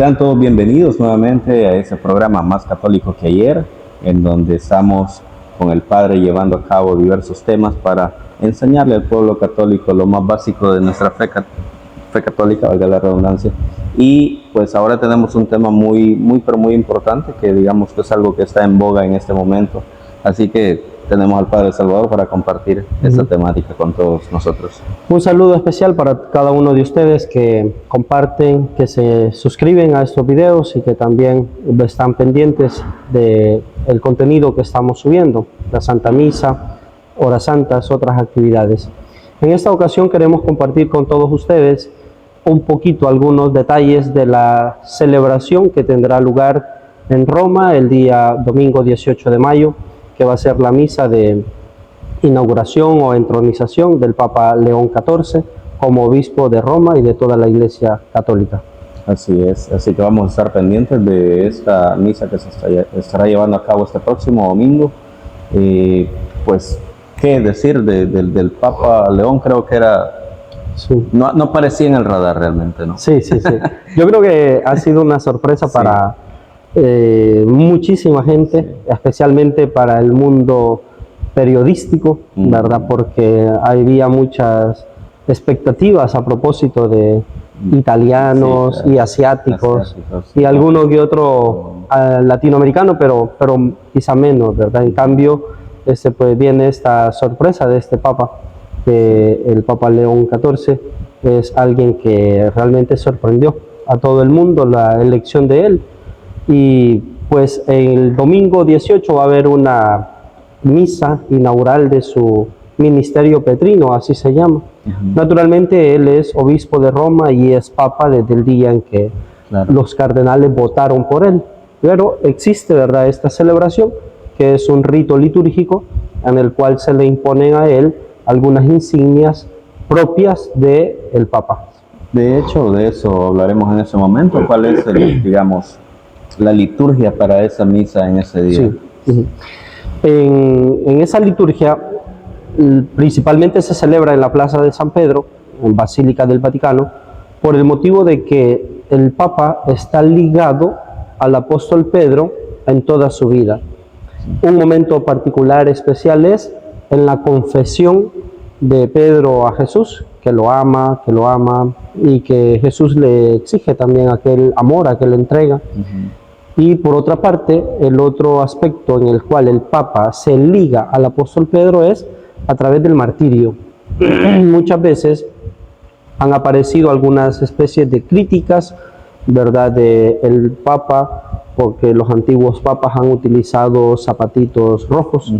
Sean todos bienvenidos nuevamente a este programa Más Católico que Ayer, en donde estamos con el Padre llevando a cabo diversos temas para enseñarle al pueblo católico lo más básico de nuestra fe católica, valga la redundancia. Y pues ahora tenemos un tema muy importante, que digamos que es algo que está en boga en este momento. Así que tenemos al Padre Salvador para compartir esta temática con todos nosotros. Un saludo especial para cada uno de ustedes que comparten, que se suscriben a estos videos y que también están pendientes del contenido que estamos subiendo, la Santa Misa, horas santas, otras actividades. En esta ocasión queremos compartir con todos ustedes un poquito algunos detalles de la celebración que tendrá lugar en Roma el día domingo 18 de mayo, que va a ser la misa de inauguración o entronización del Papa León XIV como obispo de Roma y de toda la Iglesia Católica. Así es, así que vamos a estar pendientes de esta misa que se estará llevando a cabo este próximo domingo. Pues, ¿qué decir del Papa León? Creo que era... Sí. No aparecía en el radar realmente, ¿no? Sí. Yo creo que ha sido una sorpresa para muchísima gente, especialmente para el mundo periodístico, ¿verdad? Porque había muchas expectativas a propósito de italianos y asiáticos y alguno que otro latinoamericano, pero quizá menos, ¿verdad? En cambio, pues viene esta sorpresa de este Papa, que el Papa León XIV es alguien que realmente sorprendió a todo el mundo la elección de él. Y pues el domingo 18 va a haber una misa inaugural de su ministerio petrino, así se llama. Naturalmente él es obispo de Roma y es papa desde el día en que los cardenales votaron por él. Pero existe, ¿verdad?, esta celebración, que es un rito litúrgico en el cual se le imponen a él algunas insignias propias del papa. De hecho, de eso hablaremos en ese momento. ¿Cuál es digamos, la liturgia para esa misa en ese día? Sí. En esa liturgia principalmente se celebra en la Plaza de San Pedro, en Basílica del Vaticano, por el motivo de que el Papa está ligado al apóstol Pedro en toda su vida. Un momento particular especial es en la confesión de Pedro a Jesús, que lo ama, y que Jesús le exige también aquel amor, aquella entrega. Y por otra parte, el otro aspecto en el cual el Papa se liga al apóstol Pedro es a través del martirio. Muchas veces han aparecido algunas especies de críticas, ¿verdad?, del Papa, porque los antiguos papas han utilizado zapatitos rojos.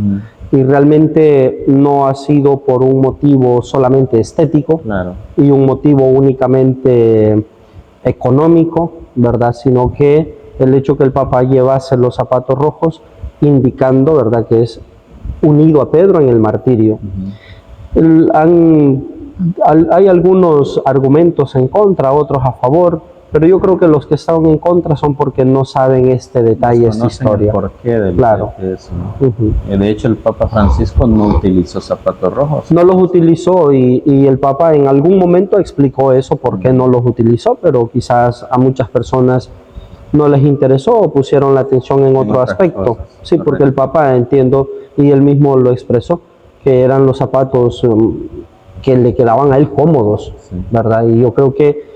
Y realmente no ha sido por un motivo solamente estético y un motivo únicamente económico, ¿verdad?, sino que el hecho que el Papa llevase los zapatos rojos indicando, ¿verdad?, que es unido a Pedro en el martirio. Hay algunos argumentos en contra, otros a favor, pero yo creo que los que están en contra son porque no saben este detalle, esta historia. El porqué de eso, ¿no? De hecho, el Papa Francisco no utilizó zapatos rojos. No los utilizó y el Papa en algún momento explicó eso, por qué no los utilizó, pero quizás a muchas personas no les interesó o pusieron la atención en otro aspecto. Sí, porque el Papa, entiendo, y él mismo lo expresó, que eran los zapatos que le quedaban a él cómodos, ¿verdad? Y yo creo que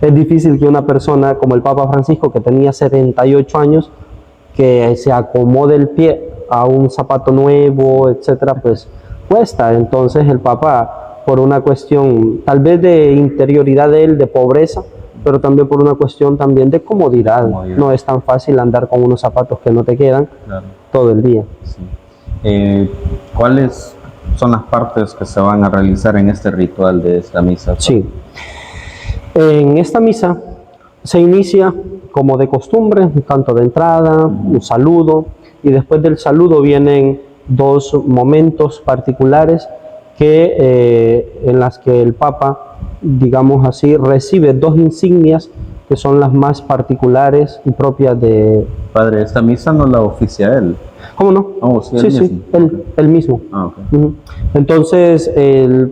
es difícil que una persona como el Papa Francisco, que tenía 78 años, que se acomode el pie a un zapato nuevo, etcétera, pues cuesta. Entonces el Papa, por una cuestión tal vez de interioridad de él, de pobreza, pero también por una cuestión también de comodidad. No es tan fácil andar con unos zapatos que no te quedan todo el día. ¿Cuáles son las partes que se van a realizar en este ritual de esta misa? Sí. En esta misa se inicia como de costumbre, un canto de entrada, un saludo, y después del saludo vienen dos momentos particulares en las que el Papa, digamos así, recibe dos insignias que son las más particulares y propias de... Padre, esta misa no la oficia él. ¿Cómo no? Oh, sí, él mismo. Okay. Entonces,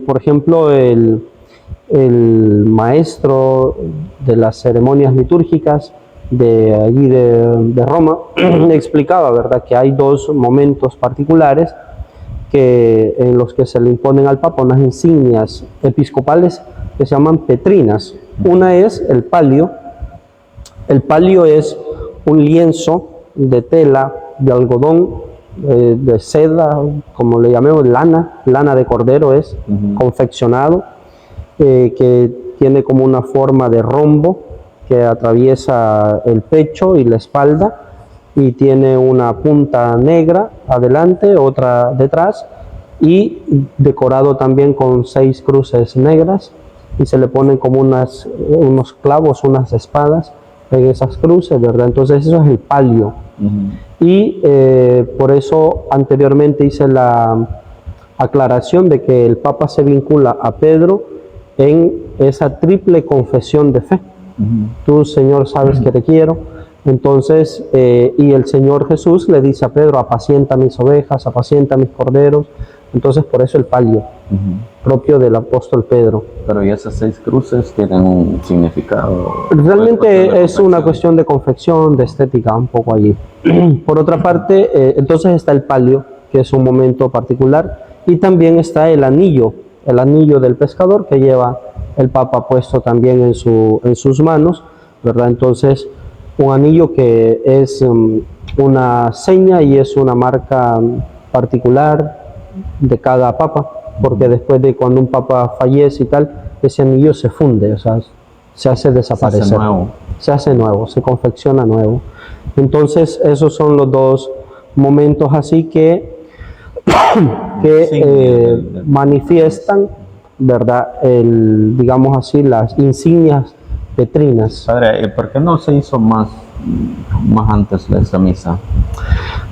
por ejemplo, el maestro de las ceremonias litúrgicas de allí de Roma, explicaba, ¿verdad?, que hay dos momentos particulares en los que se le imponen al Papa unas insignias episcopales que se llaman petrinas. Una es el palio. El palio es un lienzo de tela, de algodón, de seda, como le llamemos, lana de cordero es, confeccionado, que tiene como una forma de rombo que atraviesa el pecho y la espalda, y tiene una punta negra adelante, otra detrás, y decorado también con 6 cruces negras, y se le ponen como unos clavos, unas espadas en esas cruces, ¿verdad? Entonces eso es el palio. Y por eso anteriormente hice la aclaración de que el Papa se vincula a Pedro en esa triple confesión de fe. Tú, Señor, sabes que te quiero. Entonces, y el Señor Jesús le dice a Pedro: apacienta mis ovejas, apacienta mis corderos. Entonces, por eso el palio, propio del apóstol Pedro. Pero ¿y esas 6 cruces tienen un significado? Realmente es una cuestión de confección, de estética, un poco allí. Por otra parte, entonces está el palio, que es un momento particular, y también está el anillo del pescador que lleva el Papa puesto también en sus manos, ¿verdad? Entonces, un anillo que es una seña y es una marca particular de cada papa, porque después de cuando un papa fallece y tal, ese anillo se funde, o sea, se hace desaparecer, se hace nuevo, se confecciona nuevo. Entonces esos son los dos momentos así que manifiestan, ¿verdad?, digamos así, las insignias petrinas. Padre, ¿por qué no se hizo más antes de esa misa?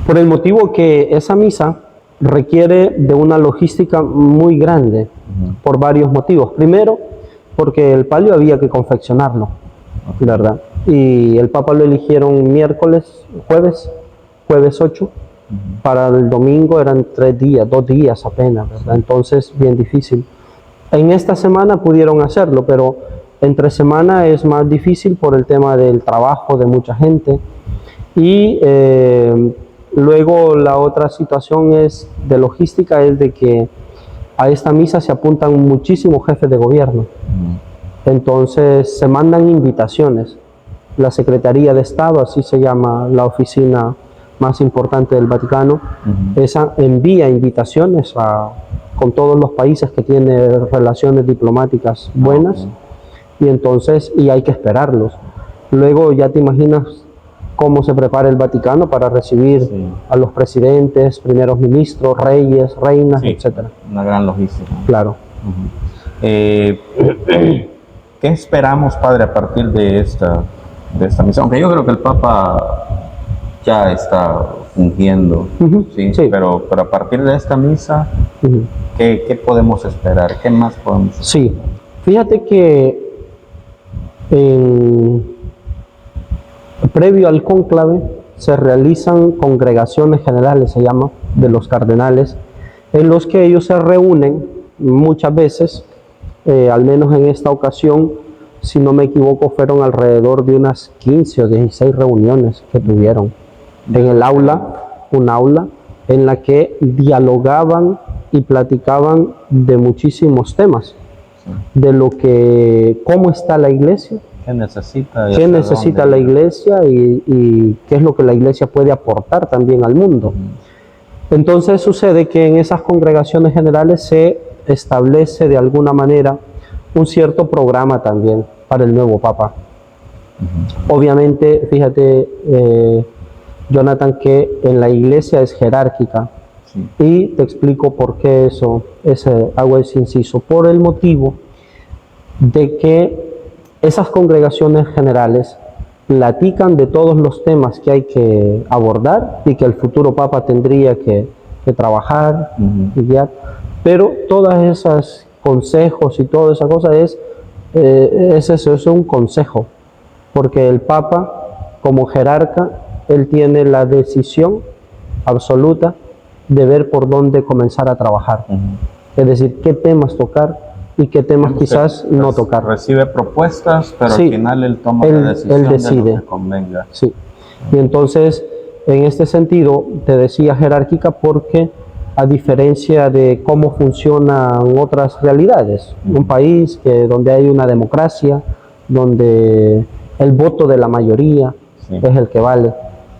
Por el motivo que esa misa requiere de una logística muy grande, por varios motivos. Primero, porque el palio había que confeccionarlo, ¿verdad? Y el Papa lo eligieron jueves 8, para el domingo eran 2 días apenas, ¿verdad? Entonces, bien difícil. En esta semana pudieron hacerlo, pero entre semana es más difícil por el tema del trabajo de mucha gente. Y luego la otra situación de logística es de que a esta misa se apuntan muchísimos jefes de gobierno. Entonces se mandan invitaciones. La Secretaría de Estado, así se llama la oficina más importante del Vaticano, esa envía invitaciones con todos los países que tienen relaciones diplomáticas buenas, y hay que esperarlos. Luego ya te imaginas cómo se prepara el Vaticano para recibir a los presidentes, primeros ministros, reyes, reinas, etcétera. Una gran logística. Claro. ¿Qué esperamos, Padre, a partir de esta misa? Aunque yo creo que el Papa ya está fungiendo, sí. Pero a partir de esta misa, ¿qué podemos esperar? ¿Qué más podemos esperar? Sí, fíjate que previo al cónclave se realizan congregaciones generales, se llama, de los cardenales, en los que ellos se reúnen muchas veces, al menos en esta ocasión, si no me equivoco, fueron alrededor de unas 15 o 16 reuniones que tuvieron en el aula, un aula en la que dialogaban y platicaban de muchísimos temas, de cómo está la iglesia, qué necesita la iglesia y qué es lo que la iglesia puede aportar también al mundo. Entonces sucede que en esas congregaciones generales se establece de alguna manera un cierto programa también para el nuevo Papa. Obviamente, fíjate, Jonathan, que en la iglesia es jerárquica, y te explico por qué hago ese inciso. Por el motivo de que esas congregaciones generales platican de todos los temas que hay que abordar y que el futuro Papa tendría que trabajar y guiar, pero todas esas consejos y toda esa cosa es un consejo, porque el Papa, como jerarca, él tiene la decisión absoluta de ver por dónde comenzar a trabajar, es decir, qué temas tocar, y qué temas Digamos que quizás no tocar. recibe propuestas, pero Sí, al final él toma él la decisión de decide. lo que convenga. Sí. Y entonces, en este sentido, te decía jerárquica porque a diferencia de cómo funcionan otras realidades, un país donde hay una democracia, donde el voto de la mayoría Sí. es el que vale.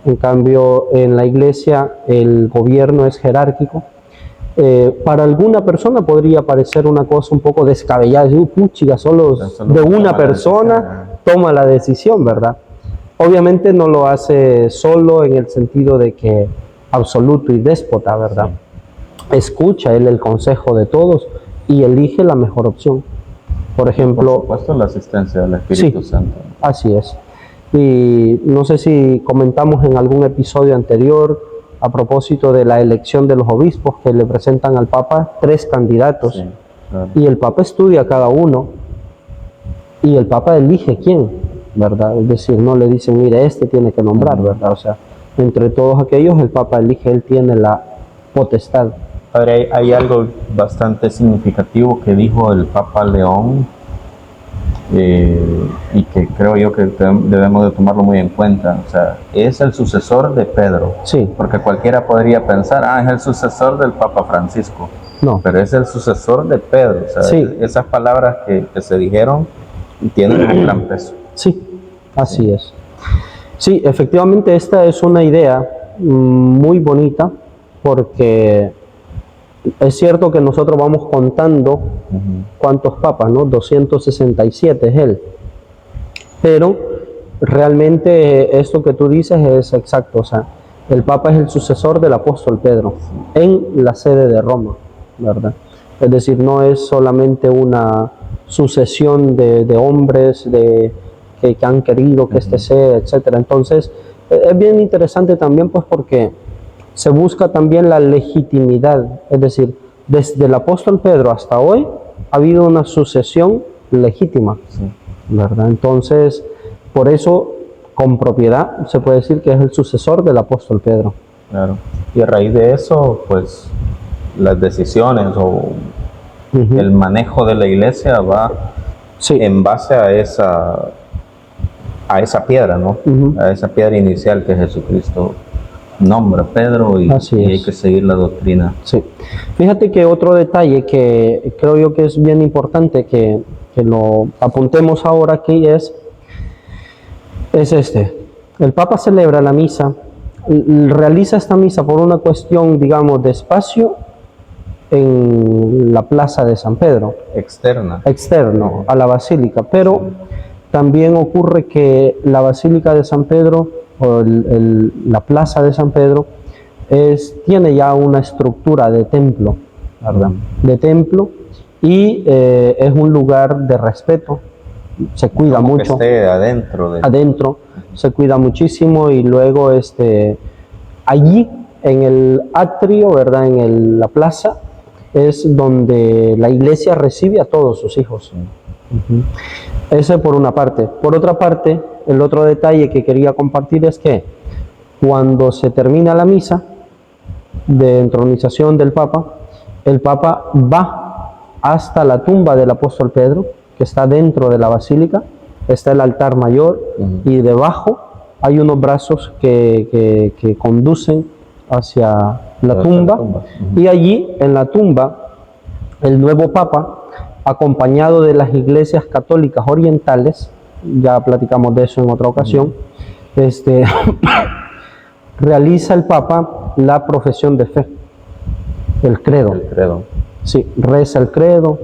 En cambio, en la iglesia el gobierno es jerárquico. Para alguna persona podría parecer una cosa un poco descabellada, decir, puchiga, solo de una persona toma la decisión, ¿verdad? Obviamente no lo hace solo en el sentido de que absoluto y déspota, ¿verdad? Escucha él el consejo de todos y elige la mejor opción. Por ejemplo, Por supuesto, la asistencia del Espíritu Santo. Así es. Y no sé si comentamos en algún episodio anterior a propósito de la elección de los obispos que le presentan al Papa 3 candidatos. Sí, claro. Y el Papa estudia cada uno y el Papa elige quién, ¿verdad? Es decir, no le dicen, mire, este tiene que nombrar, ¿verdad? O sea, entre todos aquellos el Papa elige, él tiene la potestad. Padre, hay algo bastante significativo que dijo el Papa León y que creo yo que debemos de tomarlo muy en cuenta. O sea, es el sucesor de Pedro. Sí. Porque cualquiera podría pensar, es el sucesor del Papa Francisco. No. Pero es el sucesor de Pedro. O sea, Sí. esas palabras que se dijeron tienen un gran peso. Sí, así es. Sí, efectivamente esta es una idea muy bonita porque es cierto que nosotros vamos contando cuántos papas, ¿no? 267 es él. Pero realmente esto que tú dices es exacto, o sea, el Papa es el sucesor del apóstol Pedro en la sede de Roma, ¿verdad? Es decir, no es solamente una sucesión de hombres que han querido que este sea, etcétera. Entonces, es bien interesante también pues porque se busca también la legitimidad, es decir, desde el apóstol Pedro hasta hoy ha habido una sucesión legítima, ¿verdad? Entonces, por eso, con propiedad, se puede decir que es el sucesor del apóstol Pedro. Claro. Y a raíz de eso, pues, las decisiones o el manejo de la iglesia va en base a esa piedra, ¿no? A esa piedra inicial que Jesucristo nombra Pedro y hay que seguir la doctrina. Sí. Fíjate que otro detalle que creo yo que es bien importante que lo apuntemos ahora aquí es este. El Papa celebra la misa, realiza esta misa por una cuestión, digamos, de espacio en la plaza de San Pedro. Externo a la basílica, pero también ocurre que la basílica de San Pedro o la plaza de San Pedro tiene ya una estructura de templo, ¿verdad? De templo y es un lugar de respeto, se cuida como mucho. Que esté adentro se cuida muchísimo y luego allí en el atrio, ¿verdad? En la plaza es donde la iglesia recibe a todos sus hijos. Ese por una parte. Por otra parte, el otro detalle que quería compartir es que cuando se termina la misa de entronización del Papa, el Papa va hasta la tumba del apóstol Pedro, que está dentro de la basílica, está el altar mayor y debajo hay unos brazos que conducen hacia la tumba. Y allí en la tumba el nuevo Papa, acompañado de las iglesias católicas orientales, ya platicamos de eso en otra ocasión, realiza el Papa la profesión de fe, el credo. Sí, reza el credo,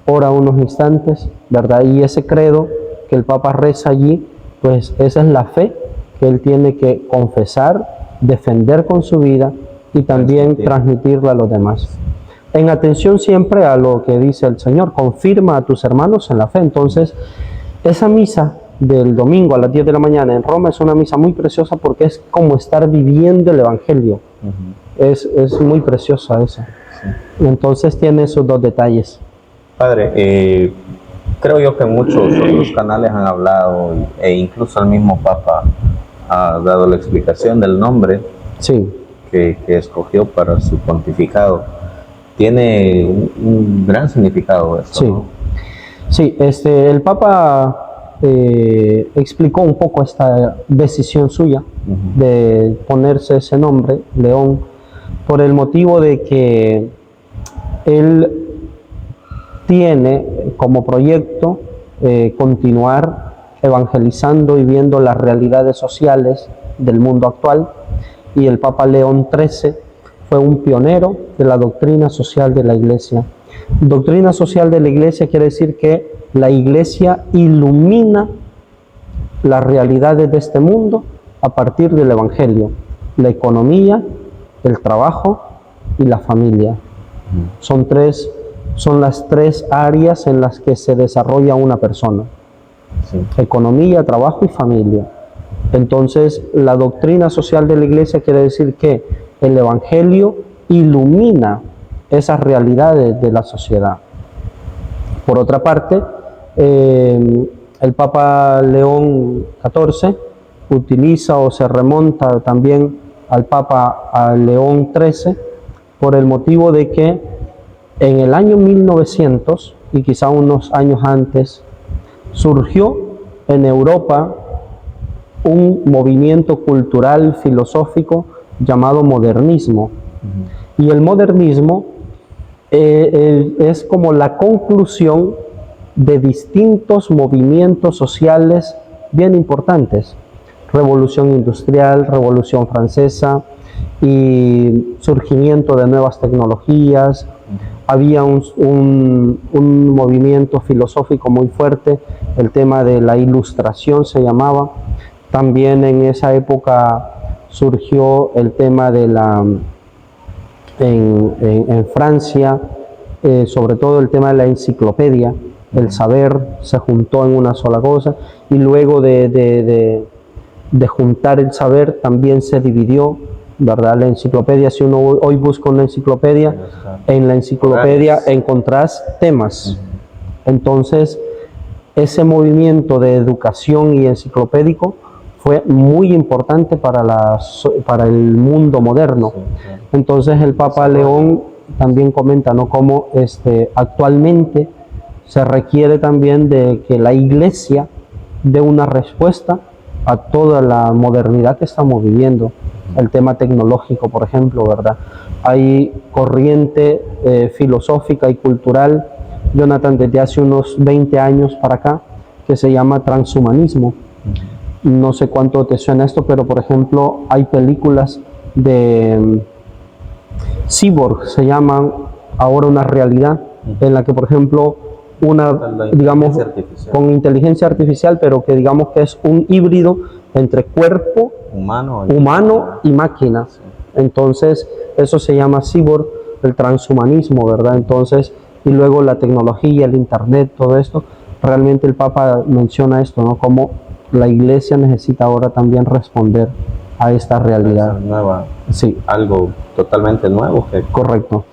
ora unos instantes, ¿verdad? Y ese credo que el Papa reza allí, pues esa es la fe que él tiene que confesar, defender con su vida y también transmitirla a los demás. En atención siempre a lo que dice el Señor, confirma a tus hermanos en la fe. Entonces, esa misa del domingo a las 10 de la mañana en Roma es una misa muy preciosa porque es como estar viviendo el Evangelio. Es muy preciosa esa. Entonces tiene esos dos detalles. Padre, creo yo que muchos otros canales han hablado e incluso el mismo Papa ha dado la explicación del nombre que escogió para su pontificado. tiene un gran significado esto, Sí, ¿no? sí, el Papa explicó un poco esta decisión suya de ponerse ese nombre, León, por el motivo de que él tiene como proyecto continuar evangelizando y viendo las realidades sociales del mundo actual, y el Papa León XIII fue un pionero de la doctrina social de la Iglesia. Doctrina social de la Iglesia quiere decir que la Iglesia ilumina las realidades de este mundo a partir del Evangelio, la economía, el trabajo y la familia. Son las tres áreas en las que se desarrolla una persona: Sí. economía, trabajo y familia. Entonces, la doctrina social de la Iglesia quiere decir que el Evangelio ilumina esas realidades de la sociedad. Por otra parte, el Papa León XIV utiliza o se remonta también al Papa León XIII por el motivo de que en el año 1900 y quizá unos años antes surgió en Europa un movimiento cultural filosófico llamado modernismo. Y el modernismo es como la conclusión de distintos movimientos sociales bien importantes: Revolución Industrial, Revolución Francesa y surgimiento de nuevas tecnologías. Había un movimiento filosófico muy fuerte, el tema de la Ilustración se llamaba. También en esa época surgió el tema de en Francia, sobre todo el tema de la enciclopedia, el saber se juntó en una sola cosa, y luego de juntar el saber también se dividió, ¿verdad? La enciclopedia, si uno hoy busca una enciclopedia, en la enciclopedia encontrás temas. Entonces, ese movimiento de educación y enciclopédico fue muy importante para el mundo moderno. Entonces el Papa León también comenta, ¿no?, cómo actualmente se requiere también de que la Iglesia dé una respuesta a toda la modernidad que estamos viviendo. El tema tecnológico, por ejemplo, ¿verdad? Hay corriente filosófica y cultural, Jonathan, desde hace unos 20 años para acá, que se llama transhumanismo. No sé cuánto te suena esto, pero por ejemplo hay películas de cyborg, se llaman ahora una realidad, en la que por ejemplo digamos, con inteligencia artificial, pero que digamos que es un híbrido entre cuerpo humano y máquina. Entonces eso se llama cyborg, el transhumanismo, ¿verdad? Entonces, y luego la tecnología, el internet, todo esto, realmente el Papa menciona esto, ¿no?, como la Iglesia necesita ahora también responder a esta realidad. Nueva. Sí. Algo totalmente nuevo. Correcto.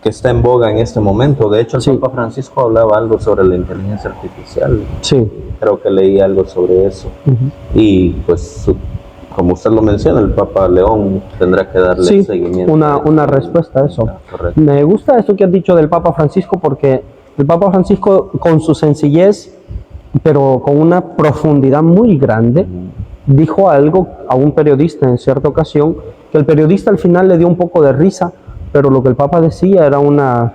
Que está en boga en este momento. De hecho, el Papa Francisco hablaba algo sobre la inteligencia artificial. Sí. Creo que leí algo sobre eso. Y pues, como usted lo menciona, el Papa León tendrá que darle seguimiento. Una respuesta a eso. Correcto. Me gusta esto que has dicho del Papa Francisco, porque el Papa Francisco, con su sencillez, pero con una profundidad muy grande, dijo algo a un periodista en cierta ocasión, que el periodista al final le dio un poco de risa, pero lo que el Papa decía era una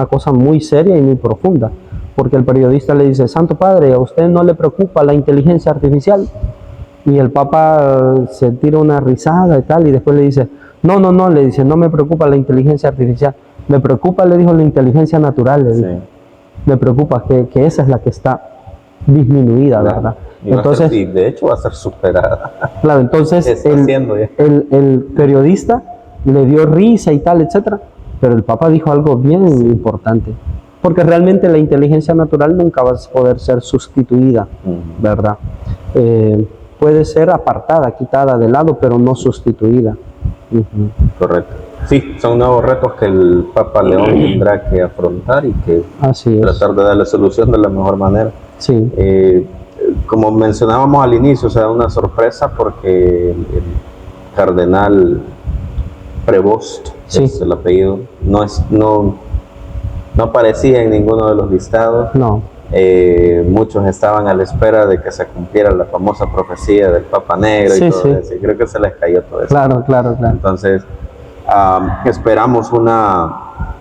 cosa muy seria y muy profunda, porque el periodista le dice: Santo Padre, ¿a usted no le preocupa la inteligencia artificial? Y el Papa se tira una risada y tal, y después le dice: no, le dice, no me preocupa la inteligencia artificial, me preocupa, le dijo, la inteligencia natural, le dijo. Me preocupa que esa es la que está disminuida, ¿verdad? Entonces, de hecho va a ser superada. Claro, entonces el periodista le dio risa y tal, etcétera, pero el Papa dijo algo bien importante, porque realmente la inteligencia natural nunca va a poder ser sustituida, ¿verdad? Puede ser apartada, quitada de lado, pero no sustituida. Correcto. Sí, son nuevos retos que el Papa León tendrá que afrontar y que tratar de darle solución de la mejor manera. Sí. Como mencionábamos al inicio, o sea, una sorpresa porque el cardenal Prevost, es el apellido, no no aparecía en ninguno de los listados. No, Muchos estaban a la espera de que se cumpliera la famosa profecía del Papa Negro Sí, y todo sí. eso. Y creo que se les cayó todo eso. claro, claro, claro. Entonces, esperamos una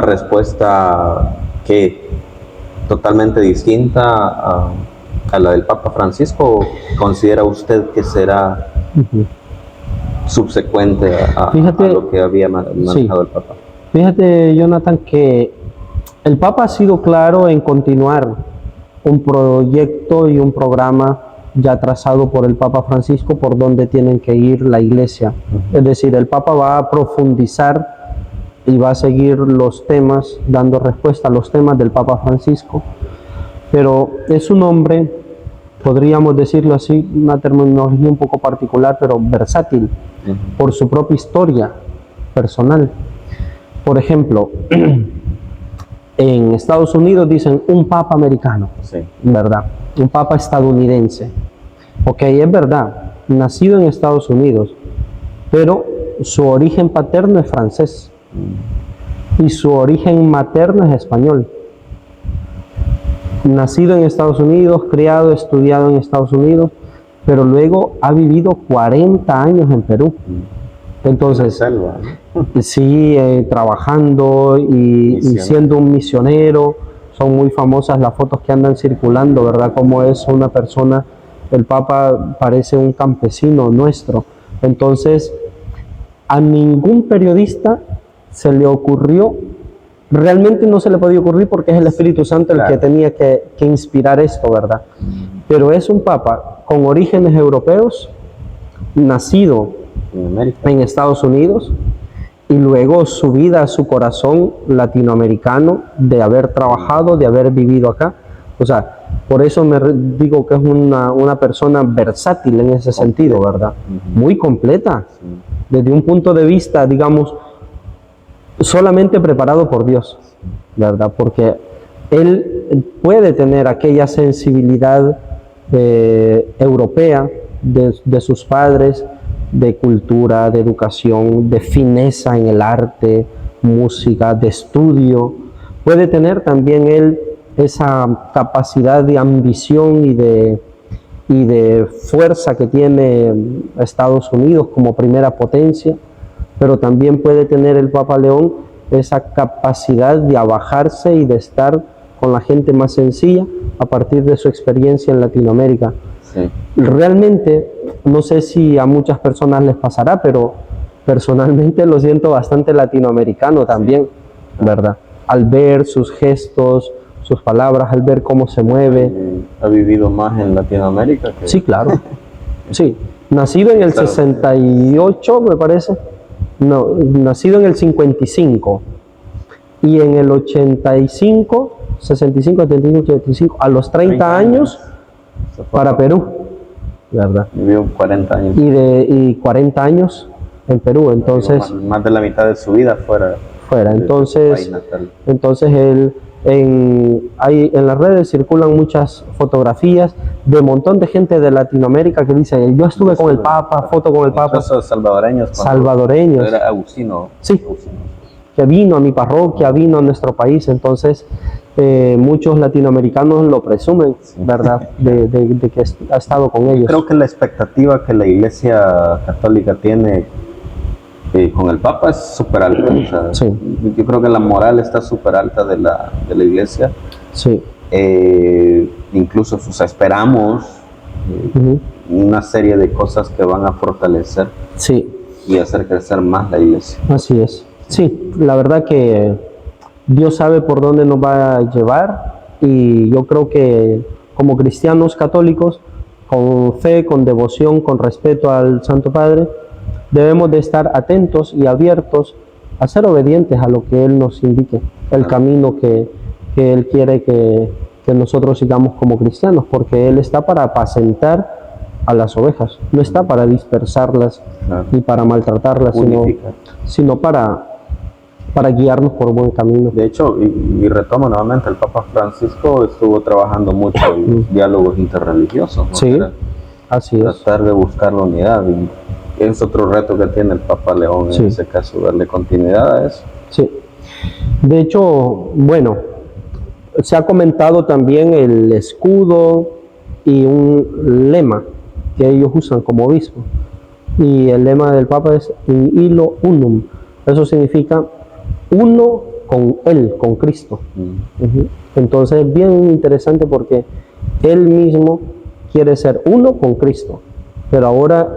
respuesta que totalmente distinta a la del Papa Francisco. ¿Considera usted que será Ujú. subsecuente a Fíjate, lo que había manejado sí. el Papa? Fíjate, Jonathan, que el Papa ha sido claro en continuar un proyecto y un programa ya trazado por el Papa Francisco por donde tienen que ir la Iglesia. Es decir, el Papa va a profundizar y va a seguir los temas, dando respuesta a los temas del Papa Francisco, pero es un hombre, podríamos decirlo así, una terminología un poco particular, pero versátil, por su propia historia personal. Por ejemplo, en Estados Unidos dicen un papa americano, Sí. ¿verdad? Un papa estadounidense. Ok, es verdad, nacido en Estados Unidos, pero su origen paterno es francés y su origen materno es español. Nacido en Estados Unidos, criado, estudiado en Estados Unidos, pero luego ha vivido 40 años en Perú. Entonces, Selva, ¿no? sí, trabajando y Misionero. siendo un misionero. Son muy famosas las fotos que andan circulando, ¿verdad? Como es una persona, el Papa parece un campesino nuestro. Entonces, a ningún periodista se le ocurrió, realmente no se le podía ocurrir porque es el Espíritu Santo el Claro. que tenía que inspirar esto, ¿verdad? Pero es un Papa con orígenes europeos, nacido En América. en Estados Unidos y luego su vida, su corazón latinoamericano, de haber trabajado, de haber vivido acá. O sea, por eso digo que es una persona versátil en ese sentido, ¿verdad? Muy completa, desde un punto de vista, digamos, solamente preparado por Dios, ¿verdad? Porque él puede tener aquella sensibilidad europea de sus padres, de cultura, de educación, de fineza en el arte, música, de estudio. Puede tener también él esa capacidad de ambición y de fuerza que tiene Estados Unidos como primera potencia, pero también puede tener el Papa León esa capacidad de abajarse y de estar con la gente más sencilla a partir de su experiencia en Latinoamérica. Sí. Realmente, no sé si a muchas personas les pasará, pero personalmente lo siento bastante latinoamericano también, ¿verdad? Al ver sus gestos, sus palabras, al ver cómo se mueve. Ha vivido más en Latinoamérica que... Sí, claro. Sí. Nacido en el 68, me parece. No, nacido en el 55. Y en el 85, 65, 75, 85, a los 30 años, se fue para Perú, ¿verdad? Vivió 40 años. Y 40 años en Perú, entonces Más de la mitad de su vida fuera fuera. de su Entonces, país natal. él, en las redes circulan muchas fotografías de un montón de gente de Latinoamérica que dice, yo estuve con el Papa, foto con el Papa. Incluso salvadoreños. Salvadoreños. Era Agustino. Sí. Agustino. Que vino a mi parroquia, vino a nuestro país, entonces muchos latinoamericanos lo presumen, ¿verdad? De que ha estado con ellos. Creo que la expectativa que la Iglesia Católica tiene con el Papa es súper alta. O sea, Sí. Yo creo que la moral está súper alta de la Iglesia. Sí. Incluso esperamos Ujú. una serie de cosas que van a fortalecer Sí, y hacer crecer más la Iglesia. así es. Sí, la verdad que Dios sabe por dónde nos va a llevar y yo creo que como cristianos católicos, con fe, con devoción, con respeto al Santo Padre, debemos de estar atentos y abiertos a ser obedientes a lo que Él nos indique, el camino que Él quiere que nosotros sigamos como cristianos, porque Él está para apacentar a las ovejas, no está para dispersarlas Claro. ni para maltratarlas, Unificar. sino para guiarnos por buen camino. De hecho, y retomo nuevamente, el Papa Francisco estuvo trabajando mucho en diálogos interreligiosos, ¿no? Sí, Era así es. tratar de buscar la unidad, y es otro reto que tiene el Papa León Sí. en ese caso, darle continuidad a eso. Sí. De hecho, bueno, se ha comentado también el escudo y un lema que ellos usan como obispo. Y el lema del Papa es in illo unum. Eso significa uno con Él, con Cristo. Entonces es bien interesante porque Él mismo quiere ser uno con Cristo. Pero ahora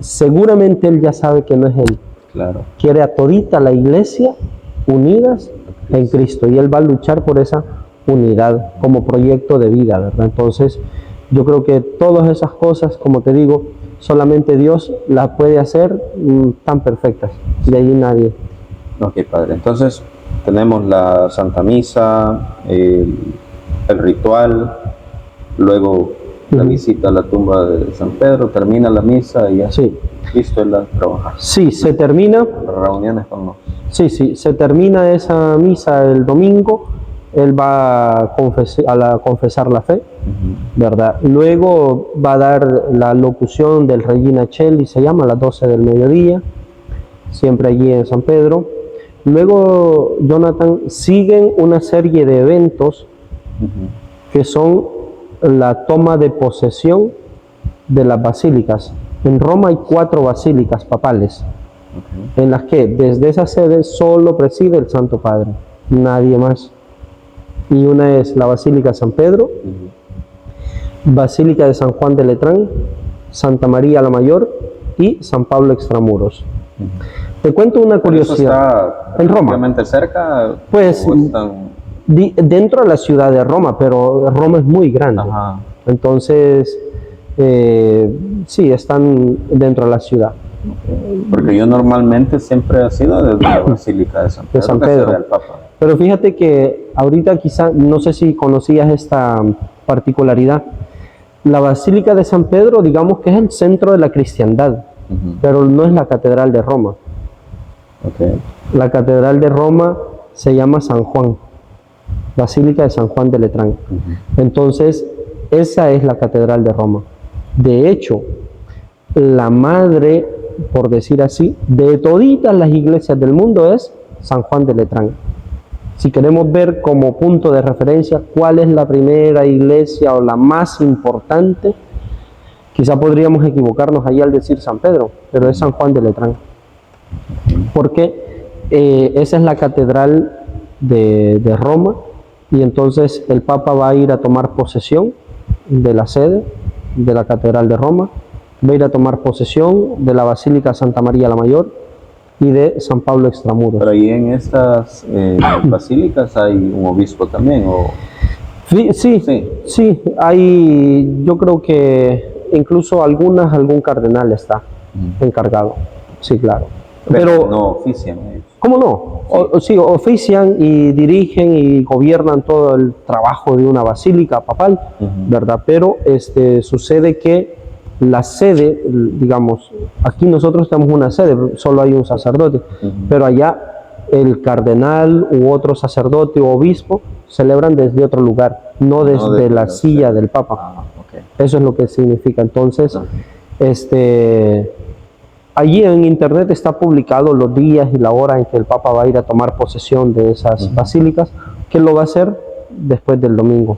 seguramente Él ya sabe que no es Él. Claro. Quiere a todita la iglesia unidas en Cristo. Y Él va a luchar por esa unidad como proyecto de vida, ¿verdad? Entonces yo creo que todas esas cosas, como te digo, solamente Dios las puede hacer tan perfectas. De ahí nadie. Ok, padre. Entonces tenemos la Santa Misa, el ritual, luego la visita a la tumba de San Pedro, termina la misa y ya Sí, listo es la trabajar. sí, se termina. Reuniones con los... Sí, sí, se termina esa misa el domingo. Él va a confesar la fe, ¿verdad? Luego va a dar la locución del Regina Coeli, se llama, a las 12 del mediodía, siempre allí en San Pedro. Luego, Jonathan, siguen una serie de eventos que son la toma de posesión de las basílicas. En Roma hay 4 basílicas papales, en las que desde esa sede solo preside el Santo Padre, nadie más. Y una es la Basílica San Pedro, Basílica de San Juan de Letrán, Santa María la Mayor y San Pablo Extramuros. Te cuento una curiosidad. ¿Está en Roma? relativamente cerca? Pues dentro de la ciudad de Roma, pero Roma es muy grande. Ajá. Entonces, sí, están dentro de la ciudad. Porque yo normalmente siempre he sido desde la Basílica de San Pedro. De San Pedro. Del Papa. Pero fíjate que ahorita quizá, no sé si conocías esta particularidad, la Basílica de San Pedro, digamos que es el centro de la cristiandad, pero no es la Catedral de Roma. Okay. La Catedral de Roma se llama San Juan, Basílica de San Juan de Letrán. Entonces, esa es la Catedral de Roma. De hecho, la madre, por decir así, de toditas las iglesias del mundo es San Juan de Letrán. Si queremos ver como punto de referencia cuál es la primera iglesia o la más importante, quizá podríamos equivocarnos ahí al decir San Pedro, pero es San Juan de Letrán. Porque esa es la catedral de Roma, y entonces el Papa va a ir a tomar posesión de la sede de la Catedral de Roma, va a ir a tomar posesión de la Basílica Santa María la Mayor y de San Pablo Extramuros. Pero ahí en estas basílicas hay un obispo también, ¿o? Sí, hay, yo creo que incluso algún cardenal está encargado, sí, claro. Pero no ofician ellos. ¿Cómo no? Sí, ofician y dirigen y gobiernan todo el trabajo de una basílica papal, ¿verdad? Pero sucede que la sede, digamos, aquí nosotros tenemos una sede, solo hay un sacerdote, pero allá el cardenal u otro sacerdote o obispo celebran desde otro lugar, no desde la silla del Papa. Eso es lo que significa. Entonces, allí en internet está publicado los días y la hora en que el Papa va a ir a tomar posesión de esas basílicas, que lo va a hacer después del domingo.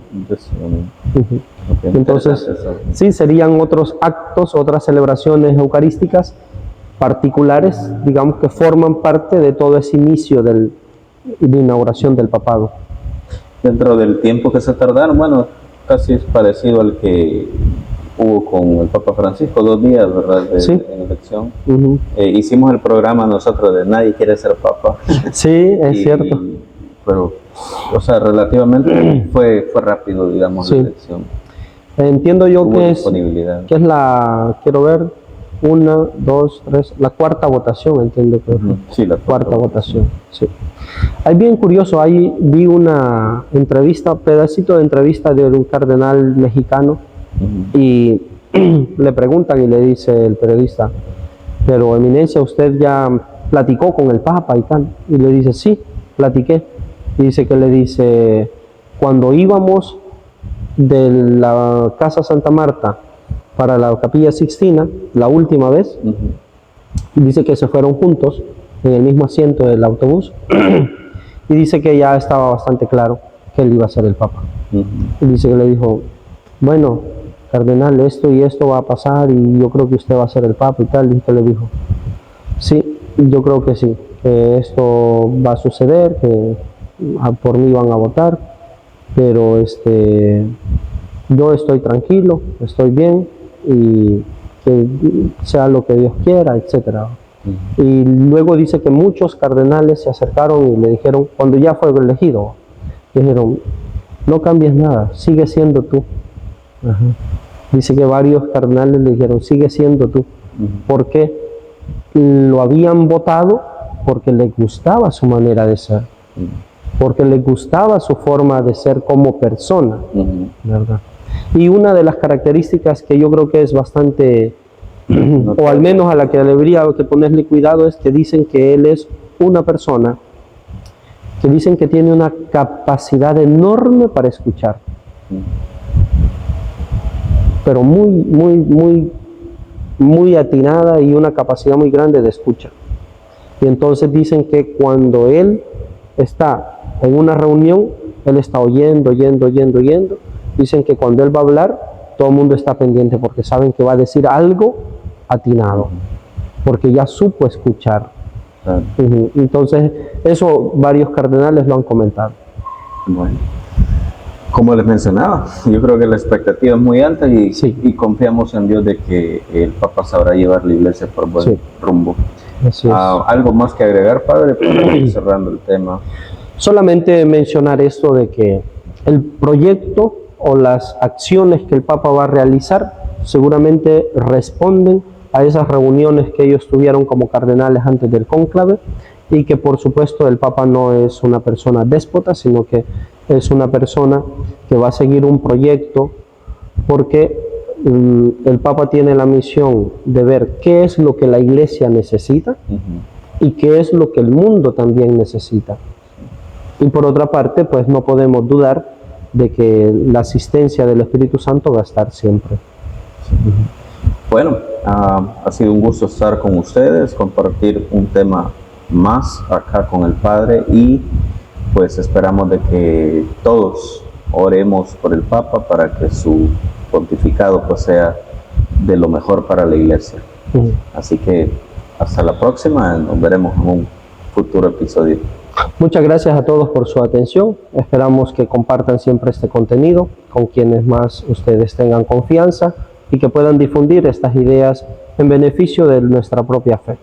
Entonces, sí, serían otros actos, otras celebraciones eucarísticas particulares, digamos, que forman parte de todo ese inicio de inauguración del papado. Dentro del tiempo que se tardaron, bueno, casi es parecido al que hubo con el Papa Francisco, 2 días, ¿verdad? En elección. Hicimos el programa nosotros de Nadie quiere ser Papa. Sí, es cierto. Pero, o sea, relativamente fue rápido, digamos, la elección. Entiendo yo que es la, quiero ver, 1, 2, 3, la cuarta votación, entiendo que sí, la cuarta votación. Sí. Hay bien curioso, ahí vi una entrevista, pedacito de entrevista de un cardenal mexicano, y le preguntan y le dice el periodista, pero Eminencia, ¿usted ya platicó con el Papa y tal? Y le dice, sí, platiqué. Y dice que le dice, cuando íbamos de la Casa Santa Marta para la Capilla Sixtina, la última vez, dice que se fueron juntos en el mismo asiento del autobús, y dice que ya estaba bastante claro que él iba a ser el Papa. Ujú. Y dice que le dijo, bueno, cardenal, esto y esto va a pasar y yo creo que usted va a ser el Papa y tal. Y que le dijo, sí, yo creo que sí, que esto va a suceder, que por mí van a votar, pero yo estoy tranquilo, estoy bien y que sea lo que Dios quiera, etcétera. Y luego dice que muchos cardenales se acercaron y le dijeron, cuando ya fue elegido, dijeron, no cambies nada, sigue siendo tú. Ajá. Dice que varios cardenales le dijeron, sigue siendo tú, porque lo habían votado porque les gustaba su manera de ser, porque les gustaba su forma de ser como persona, ¿verdad? Y una de las características que yo creo que es bastante, o al menos a la que debería que ponerle cuidado, es que dicen que él es una persona que dicen que tiene una capacidad enorme para escuchar, pero muy atinada y una capacidad muy grande de escucha. Y entonces dicen que cuando él está en una reunión, él está oyendo. Dicen que cuando él va a hablar, todo el mundo está pendiente porque saben que va a decir algo atinado, porque ya supo escuchar. Entonces, eso varios cardenales lo han comentado. Bueno, como les mencionaba, yo creo que la expectativa es muy alta y, Sí. y confiamos en Dios de que el Papa sabrá llevar la iglesia por buen Sí. rumbo. Así es. ¿Algo más que agregar, Padre, para ir cerrando el tema? Solamente mencionar esto de que el proyecto o las acciones que el Papa va a realizar seguramente responden a esas reuniones que ellos tuvieron como cardenales antes del cónclave, y que por supuesto el Papa no es una persona déspota, sino que es una persona que va a seguir un proyecto, porque el Papa tiene la misión de ver qué es lo que la Iglesia necesita y qué es lo que el mundo también necesita. Y por otra parte, pues no podemos dudar de que la asistencia del Espíritu Santo va a estar siempre. Bueno, ha sido un gusto estar con ustedes, compartir un tema más acá con el Padre, y pues esperamos de que todos oremos por el Papa para que su pontificado pues sea de lo mejor para la Iglesia. Así que hasta la próxima, nos veremos en un futuro episodio. Muchas gracias a todos por su atención. Esperamos que compartan siempre este contenido con quienes más ustedes tengan confianza y que puedan difundir estas ideas en beneficio de nuestra propia fe.